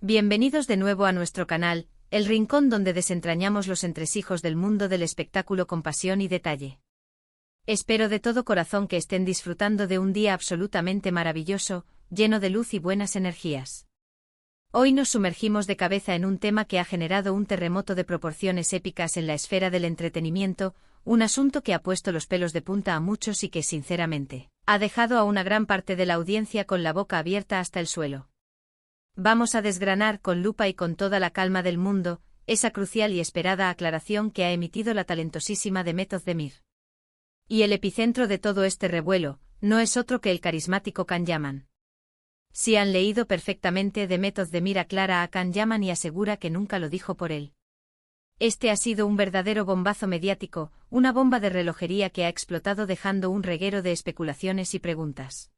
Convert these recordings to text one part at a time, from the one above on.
Bienvenidos de nuevo a nuestro canal, el rincón donde desentrañamos los entresijos del mundo del espectáculo con pasión y detalle. Espero de todo corazón que estén disfrutando de un día absolutamente maravilloso, lleno de luz y buenas energías. Hoy nos sumergimos de cabeza en un tema que ha generado un terremoto de proporciones épicas en la esfera del entretenimiento, un asunto que ha puesto los pelos de punta a muchos y que, sinceramente, ha dejado a una gran parte de la audiencia con la boca abierta hasta el suelo. Vamos a desgranar con lupa y con toda la calma del mundo esa crucial y esperada aclaración que ha emitido la talentosísima Demet Özdemir. Y el epicentro de todo este revuelo no es otro que el carismático Can Yaman. Si han leído perfectamente, Demet Özdemir aclara a Can Yaman y asegura que nunca lo dijo por él. Este ha sido un verdadero bombazo mediático, una bomba de relojería que ha explotado dejando un reguero de especulaciones y preguntas.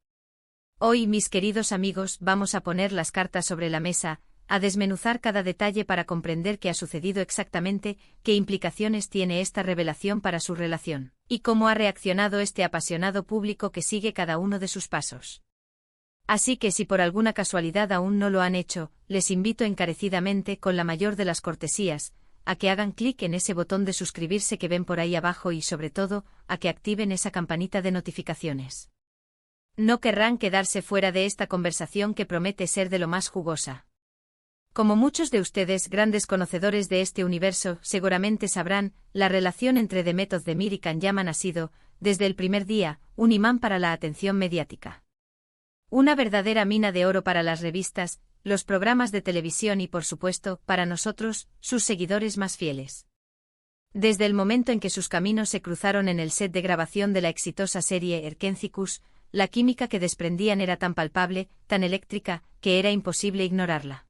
Hoy, mis queridos amigos, vamos a poner las cartas sobre la mesa, a desmenuzar cada detalle para comprender qué ha sucedido exactamente, qué implicaciones tiene esta revelación para su relación, y cómo ha reaccionado este apasionado público que sigue cada uno de sus pasos. Así que si por alguna casualidad aún no lo han hecho, les invito encarecidamente, con la mayor de las cortesías, a que hagan clic en ese botón de suscribirse que ven por ahí abajo y sobre todo, a que activen esa campanita de notificaciones. No querrán quedarse fuera de esta conversación que promete ser de lo más jugosa. Como muchos de ustedes, grandes conocedores de este universo, seguramente sabrán, la relación entre Demet Özdemir y Can Yaman ha sido, desde el primer día, un imán para la atención mediática. Una verdadera mina de oro para las revistas, los programas de televisión y, por supuesto, para nosotros, sus seguidores más fieles. Desde el momento en que sus caminos se cruzaron en el set de grabación de la exitosa serie Erkenzikus, la química que desprendían era tan palpable, tan eléctrica, que era imposible ignorarla.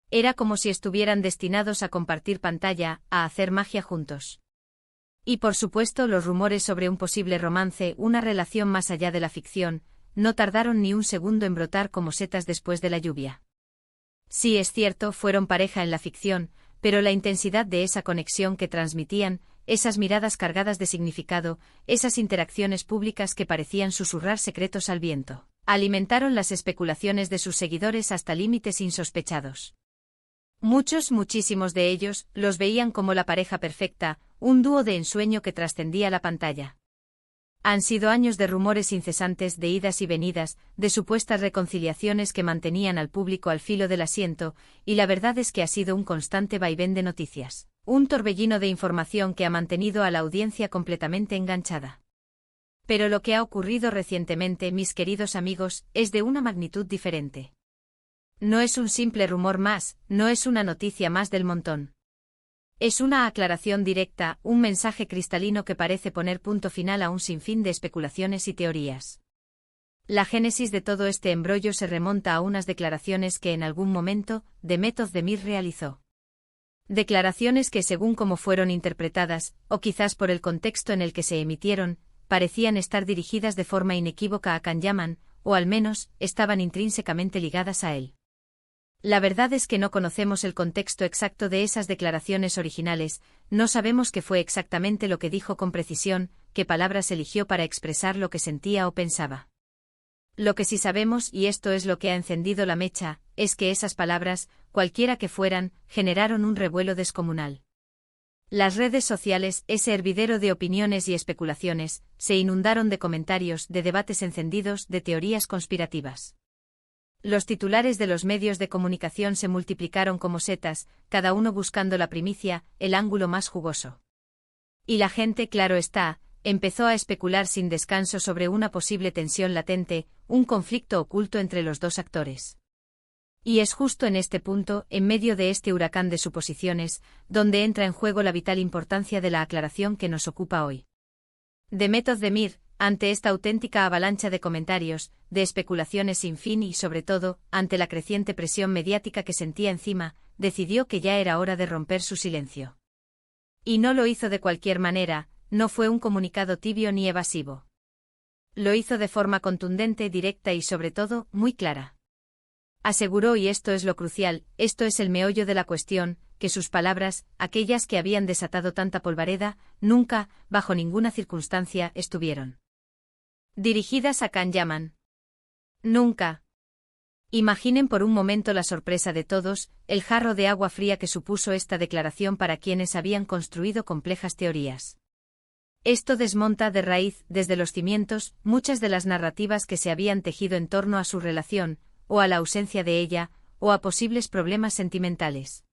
Era como si estuvieran destinados a compartir pantalla, a hacer magia juntos. Y por supuesto los rumores sobre un posible romance, una relación más allá de la ficción, no tardaron ni un segundo en brotar como setas después de la lluvia. Sí, es cierto, fueron pareja en la ficción, pero la intensidad de esa conexión que transmitían, esas miradas cargadas de significado, esas interacciones públicas que parecían susurrar secretos al viento, alimentaron las especulaciones de sus seguidores hasta límites insospechados. Muchísimos de ellos los veían como la pareja perfecta, un dúo de ensueño que trascendía la pantalla. Han sido años de rumores incesantes, de idas y venidas, de supuestas reconciliaciones que mantenían al público al filo del asiento, y la verdad es que ha sido un constante vaivén de noticias, un torbellino de información que ha mantenido a la audiencia completamente enganchada. Pero lo que ha ocurrido recientemente, mis queridos amigos, es de una magnitud diferente. No es un simple rumor más, no es una noticia más del montón. Es una aclaración directa, un mensaje cristalino que parece poner punto final a un sinfín de especulaciones y teorías. La génesis de todo este embrollo se remonta a unas declaraciones que en algún momento Demet Özdemir realizó. Declaraciones que, según cómo fueron interpretadas, o quizás por el contexto en el que se emitieron, parecían estar dirigidas de forma inequívoca a Can Yaman, o al menos, estaban intrínsecamente ligadas a él. La verdad es que no conocemos el contexto exacto de esas declaraciones originales, no sabemos qué fue exactamente lo que dijo con precisión, qué palabras eligió para expresar lo que sentía o pensaba. Lo que sí sabemos, y esto es lo que ha encendido la mecha, es que esas palabras, cualquiera que fueran, generaron un revuelo descomunal. Las redes sociales, ese hervidero de opiniones y especulaciones, se inundaron de comentarios, de debates encendidos, de teorías conspirativas. Los titulares de los medios de comunicación se multiplicaron como setas, cada uno buscando la primicia, el ángulo más jugoso. Y la gente, claro está, empezó a especular sin descanso sobre una posible tensión latente, un conflicto oculto entre los dos actores. Y es justo en este punto, en medio de este huracán de suposiciones, donde entra en juego la vital importancia de la aclaración que nos ocupa hoy. Demet Özdemir, ante esta auténtica avalancha de comentarios, de especulaciones sin fin y, sobre todo, ante la creciente presión mediática que sentía encima, decidió que ya era hora de romper su silencio. Y no lo hizo de cualquier manera, no fue un comunicado tibio ni evasivo. Lo hizo de forma contundente, directa y, sobre todo, muy clara. Aseguró, y esto es lo crucial, esto es el meollo de la cuestión, que sus palabras, aquellas que habían desatado tanta polvareda, nunca, bajo ninguna circunstancia, estuvieron dirigidas a Can Yaman. Nunca. Imaginen por un momento la sorpresa de todos, el jarro de agua fría que supuso esta declaración para quienes habían construido complejas teorías. Esto desmonta de raíz, desde los cimientos, muchas de las narrativas que se habían tejido en torno a su relación, o a la ausencia de ella, o a posibles problemas sentimentales.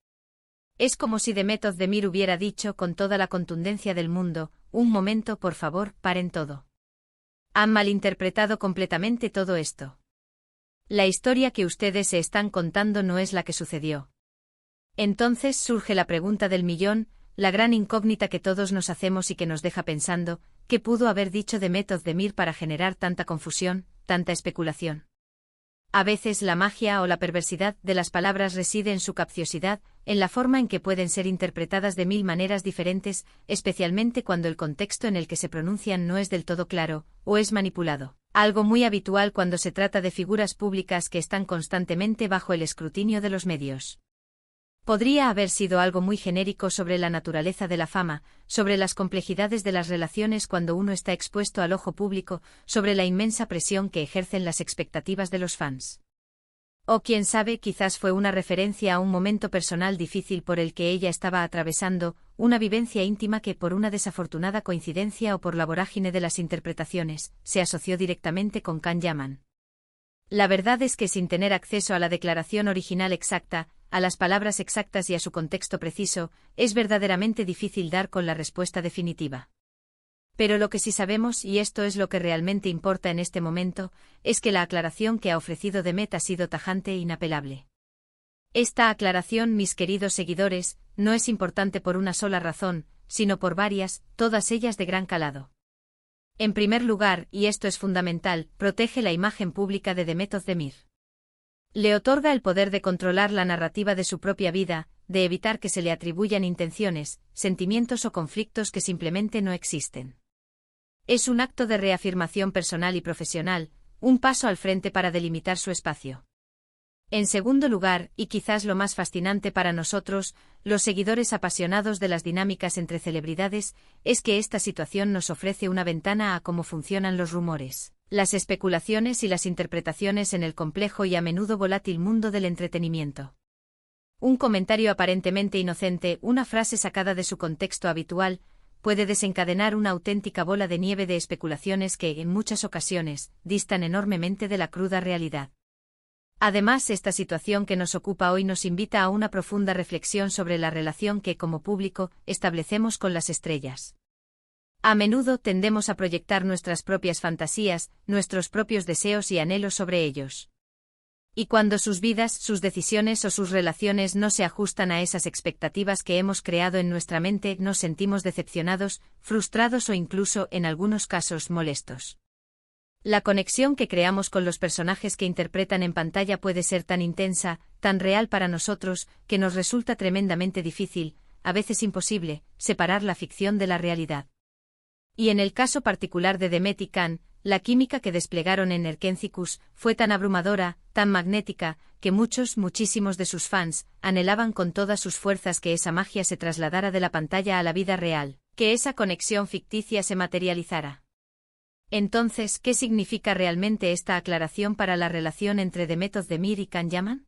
Es como si Demet Özdemir hubiera dicho con toda la contundencia del mundo: un momento, por favor, paren todo. Han malinterpretado completamente todo esto. La historia que ustedes se están contando no es la que sucedió. Entonces surge la pregunta del millón, la gran incógnita que todos nos hacemos y que nos deja pensando: ¿qué pudo haber dicho Demet Özdemir para generar tanta confusión, tanta especulación? A veces la magia o la perversidad de las palabras reside en su capciosidad, en la forma en que pueden ser interpretadas de mil maneras diferentes, especialmente cuando el contexto en el que se pronuncian no es del todo claro, o es manipulado. Algo muy habitual cuando se trata de figuras públicas que están constantemente bajo el escrutinio de los medios. Podría haber sido algo muy genérico sobre la naturaleza de la fama, sobre las complejidades de las relaciones cuando uno está expuesto al ojo público, sobre la inmensa presión que ejercen las expectativas de los fans. O quién sabe, quizás fue una referencia a un momento personal difícil por el que ella estaba atravesando, una vivencia íntima que por una desafortunada coincidencia o por la vorágine de las interpretaciones, se asoció directamente con Can Yaman. La verdad es que sin tener acceso a la declaración original exacta, a las palabras exactas y a su contexto preciso, es verdaderamente difícil dar con la respuesta definitiva. Pero lo que sí sabemos, y esto es lo que realmente importa en este momento, es que la aclaración que ha ofrecido Demet ha sido tajante e inapelable. Esta aclaración, mis queridos seguidores, no es importante por una sola razón, sino por varias, todas ellas de gran calado. En primer lugar, y esto es fundamental, protege la imagen pública de Demet Özdemir. Le otorga el poder de controlar la narrativa de su propia vida, de evitar que se le atribuyan intenciones, sentimientos o conflictos que simplemente no existen. Es un acto de reafirmación personal y profesional, un paso al frente para delimitar su espacio. En segundo lugar, y quizás lo más fascinante para nosotros, los seguidores apasionados de las dinámicas entre celebridades, es que esta situación nos ofrece una ventana a cómo funcionan los rumores, las especulaciones y las interpretaciones en el complejo y a menudo volátil mundo del entretenimiento. Un comentario aparentemente inocente, una frase sacada de su contexto habitual, puede desencadenar una auténtica bola de nieve de especulaciones que, en muchas ocasiones, distan enormemente de la cruda realidad. Además, esta situación que nos ocupa hoy nos invita a una profunda reflexión sobre la relación que, como público, establecemos con las estrellas. A menudo tendemos a proyectar nuestras propias fantasías, nuestros propios deseos y anhelos sobre ellos. Y cuando sus vidas, sus decisiones o sus relaciones no se ajustan a esas expectativas que hemos creado en nuestra mente, nos sentimos decepcionados, frustrados o incluso, en algunos casos, molestos. La conexión que creamos con los personajes que interpretan en pantalla puede ser tan intensa, tan real para nosotros, que nos resulta tremendamente difícil, a veces imposible, separar la ficción de la realidad. Y en el caso particular de Demet y Can, la química que desplegaron en Erkenciskus fue tan abrumadora, tan magnética, que muchísimos de sus fans anhelaban con todas sus fuerzas que esa magia se trasladara de la pantalla a la vida real, que esa conexión ficticia se materializara. Entonces, ¿qué significa realmente esta aclaración para la relación entre Demet Özdemir y Can Yaman?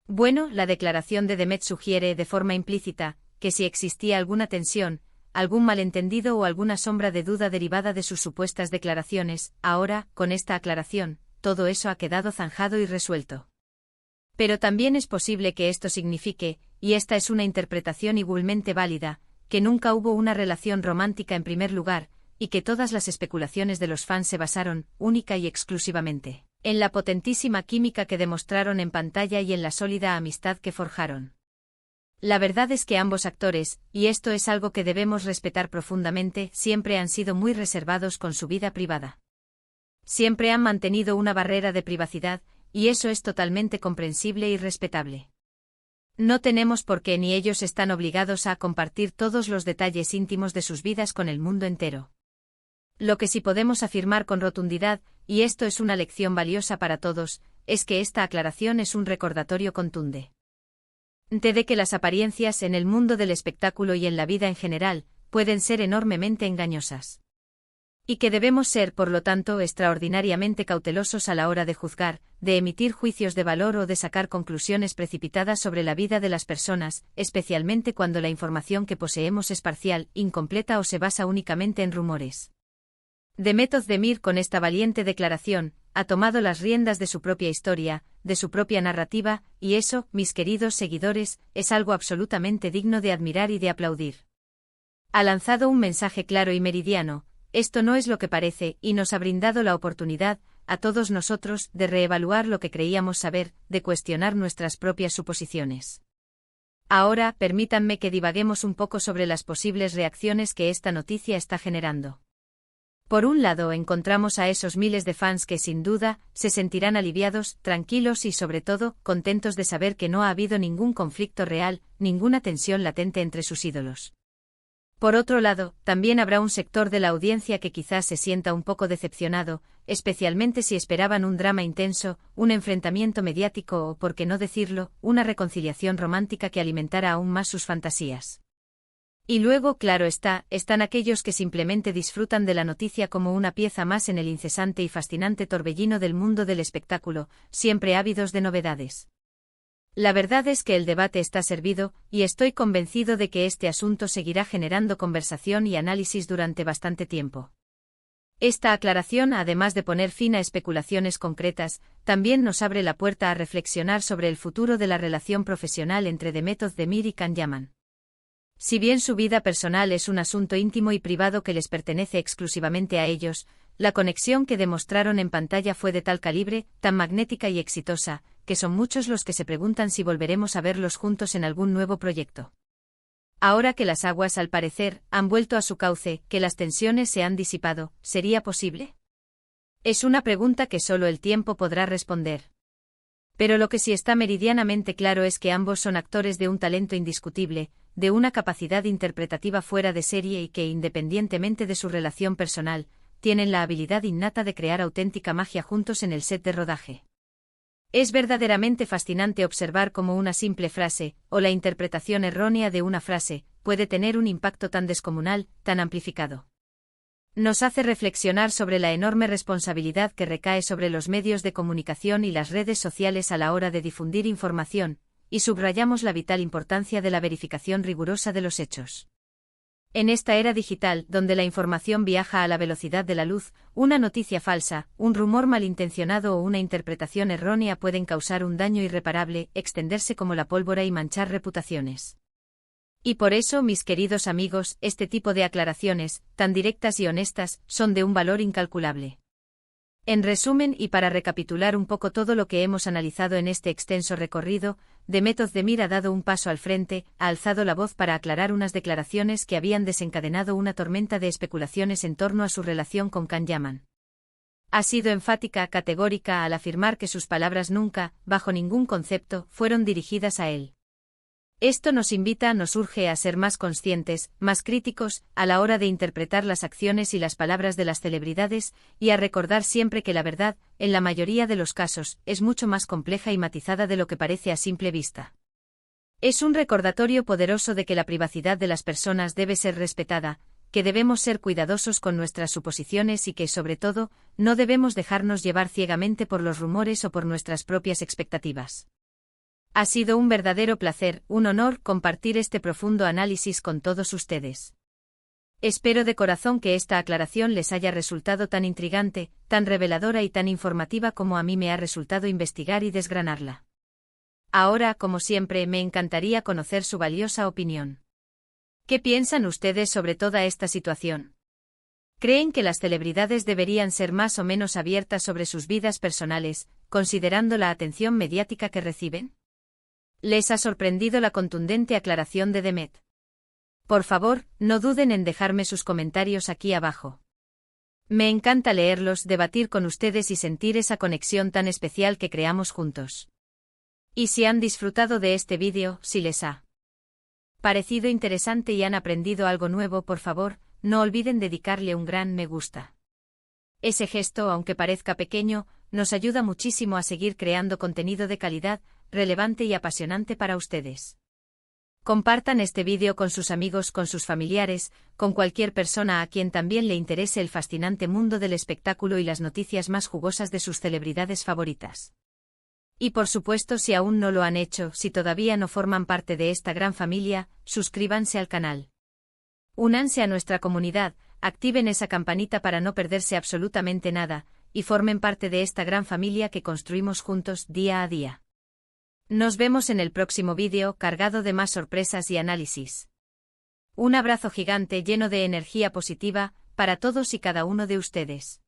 Bueno, la declaración de Demet sugiere, de forma implícita, que si existía alguna tensión, algún malentendido o alguna sombra de duda derivada de sus supuestas declaraciones, ahora, con esta aclaración, todo eso ha quedado zanjado y resuelto. Pero también es posible que esto signifique, y esta es una interpretación igualmente válida, que nunca hubo una relación romántica en primer lugar, y que todas las especulaciones de los fans se basaron, única y exclusivamente, en la potentísima química que demostraron en pantalla y en la sólida amistad que forjaron. La verdad es que ambos actores, y esto es algo que debemos respetar profundamente, siempre han sido muy reservados con su vida privada. Siempre han mantenido una barrera de privacidad, y eso es totalmente comprensible y respetable. No tenemos por qué ni ellos están obligados a compartir todos los detalles íntimos de sus vidas con el mundo entero. Lo que sí podemos afirmar con rotundidad, y esto es una lección valiosa para todos, es que esta aclaración es un recordatorio contundente de que las apariencias en el mundo del espectáculo y en la vida en general pueden ser enormemente engañosas. Y que debemos ser, por lo tanto, extraordinariamente cautelosos a la hora de juzgar, de emitir juicios de valor o de sacar conclusiones precipitadas sobre la vida de las personas, especialmente cuando la información que poseemos es parcial, incompleta o se basa únicamente en rumores. Demet Özdemir, con esta valiente declaración, ha tomado las riendas de su propia historia, de su propia narrativa, y eso, mis queridos seguidores, es algo absolutamente digno de admirar y de aplaudir. Ha lanzado un mensaje claro y meridiano: esto no es lo que parece, y nos ha brindado la oportunidad, a todos nosotros, de reevaluar lo que creíamos saber, de cuestionar nuestras propias suposiciones. Ahora, permítanme que divaguemos un poco sobre las posibles reacciones que esta noticia está generando. Por un lado, encontramos a esos miles de fans que, sin duda, se sentirán aliviados, tranquilos y, sobre todo, contentos de saber que no ha habido ningún conflicto real, ninguna tensión latente entre sus ídolos. Por otro lado, también habrá un sector de la audiencia que quizás se sienta un poco decepcionado, especialmente si esperaban un drama intenso, un enfrentamiento mediático o, por qué no decirlo, una reconciliación romántica que alimentara aún más sus fantasías. Y luego, claro está, están aquellos que simplemente disfrutan de la noticia como una pieza más en el incesante y fascinante torbellino del mundo del espectáculo, siempre ávidos de novedades. La verdad es que el debate está servido, y estoy convencido de que este asunto seguirá generando conversación y análisis durante bastante tiempo. Esta aclaración, además de poner fin a especulaciones concretas, también nos abre la puerta a reflexionar sobre el futuro de la relación profesional entre Demet Özdemir y Can Yaman. Si bien su vida personal es un asunto íntimo y privado que les pertenece exclusivamente a ellos, la conexión que demostraron en pantalla fue de tal calibre, tan magnética y exitosa, que son muchos los que se preguntan si volveremos a verlos juntos en algún nuevo proyecto. Ahora que las aguas, al parecer, han vuelto a su cauce, que las tensiones se han disipado, ¿sería posible? Es una pregunta que solo el tiempo podrá responder. Pero lo que sí está meridianamente claro es que ambos son actores de un talento indiscutible, de una capacidad interpretativa fuera de serie y que, independientemente de su relación personal, tienen la habilidad innata de crear auténtica magia juntos en el set de rodaje. Es verdaderamente fascinante observar cómo una simple frase, o la interpretación errónea de una frase, puede tener un impacto tan descomunal, tan amplificado. Nos hace reflexionar sobre la enorme responsabilidad que recae sobre los medios de comunicación y las redes sociales a la hora de difundir información, y subrayamos la vital importancia de la verificación rigurosa de los hechos. En esta era digital, donde la información viaja a la velocidad de la luz, una noticia falsa, un rumor malintencionado o una interpretación errónea pueden causar un daño irreparable, extenderse como la pólvora y manchar reputaciones. Y por eso, mis queridos amigos, este tipo de aclaraciones, tan directas y honestas, son de un valor incalculable. En resumen, y para recapitular un poco todo lo que hemos analizado en este extenso recorrido, Demet Özdemir ha dado un paso al frente, ha alzado la voz para aclarar unas declaraciones que habían desencadenado una tormenta de especulaciones en torno a su relación con Can Yaman. Ha sido enfática, categórica al afirmar que sus palabras nunca, bajo ningún concepto, fueron dirigidas a él. Esto nos invita, nos urge a ser más conscientes, más críticos, a la hora de interpretar las acciones y las palabras de las celebridades, y a recordar siempre que la verdad, en la mayoría de los casos, es mucho más compleja y matizada de lo que parece a simple vista. Es un recordatorio poderoso de que la privacidad de las personas debe ser respetada, que debemos ser cuidadosos con nuestras suposiciones y que, sobre todo, no debemos dejarnos llevar ciegamente por los rumores o por nuestras propias expectativas. Ha sido un verdadero placer, un honor compartir este profundo análisis con todos ustedes. Espero de corazón que esta aclaración les haya resultado tan intrigante, tan reveladora y tan informativa como a mí me ha resultado investigar y desgranarla. Ahora, como siempre, me encantaría conocer su valiosa opinión. ¿Qué piensan ustedes sobre toda esta situación? ¿Creen que las celebridades deberían ser más o menos abiertas sobre sus vidas personales, considerando la atención mediática que reciben? ¿Les ha sorprendido la contundente aclaración de Demet? Por favor, no duden en dejarme sus comentarios aquí abajo. Me encanta leerlos, debatir con ustedes y sentir esa conexión tan especial que creamos juntos. Y si han disfrutado de este vídeo, si les ha parecido interesante y han aprendido algo nuevo, por favor, no olviden dedicarle un gran me gusta. Ese gesto, aunque parezca pequeño, nos ayuda muchísimo a seguir creando contenido de calidad, relevante y apasionante para ustedes. Compartan este vídeo con sus amigos, con sus familiares, con cualquier persona a quien también le interese el fascinante mundo del espectáculo y las noticias más jugosas de sus celebridades favoritas. Y por supuesto, si aún no lo han hecho, si todavía no forman parte de esta gran familia, suscríbanse al canal. Únanse a nuestra comunidad, activen esa campanita para no perderse absolutamente nada, y formen parte de esta gran familia que construimos juntos día a día. Nos vemos en el próximo vídeo, cargado de más sorpresas y análisis. Un abrazo gigante lleno de energía positiva, para todos y cada uno de ustedes.